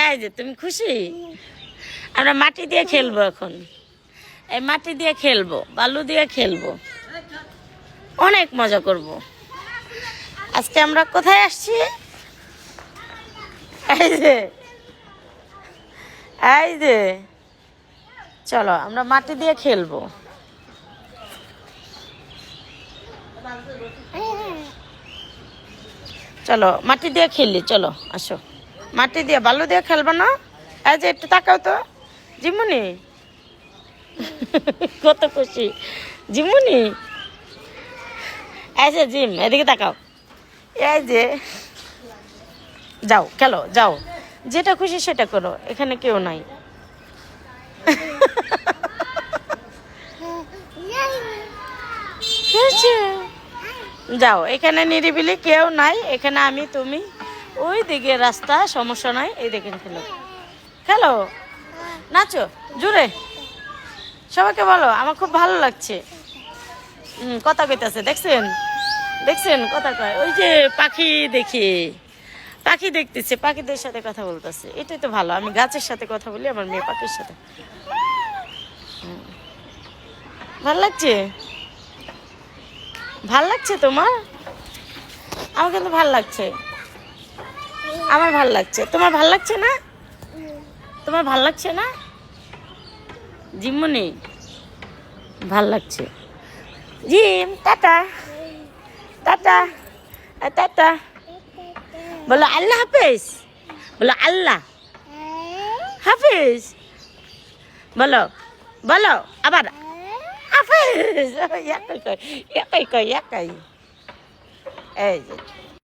এই যে তুমি খুশি? আমরা মাটি দিয়ে খেলবো এখন, এই মাটি দিয়ে খেলবো, বালু দিয়ে খেলবো, অনেক মজা করব। আজকে আমরা কোথায় আসছি? এই যে এই যে চলো আমরা মাটি দিয়ে খেলবো। চলো মাটি দিয়ে খেললি, চলো আসো। মাটি দিয়ে বালু দিয়ে খেলবো না? এই যে একটু তাকাও তো জিমুনি, কত খুশি জিমুনি। এই যে জিম, এদিকে তাকাও। এই যে যাও খেলো, যাও, যেটা খুশি সেটা করো, এখানে কেউ নাই। যাও, এখানে নিরিবিলি কেউ নাই, এখানে আমি তুমি, ওই দিকে রাস্তা, সমস্যা নাই, এই দেখেন খেলো, খেলো, নাচো জুড়ে, সবাইকে বলো আমার খুব ভালো লাগছে। কথা কইতাছে, দেখছেন দেখছেন কথা কয়, ওই যে পাখি দেখি, পাখি দেখতেছে, পাখিদের সাথে কথা বলতেছে, এটাই তো ভালো। আমি গাছের সাথে কথা বলি, আমার মেয়ে পাখির সাথে। ভাল লাগছে? ভাল লাগছে তোমার? আমার কিন্তু ভাল লাগছে, আমার ভাল লাগছে। তোমার ভাল লাগছে না? তোমার ভাল লাগছে না জিম্মনি? ভাল লাগছে। জিম টাটা, টাটা, টাটা বলো, আল্লাহ হাফেজ বলো, আল্লাহ হাফেজ বলো, বলো আবার হাফেজ। একাই কই, একাই কই, একাই। এই যে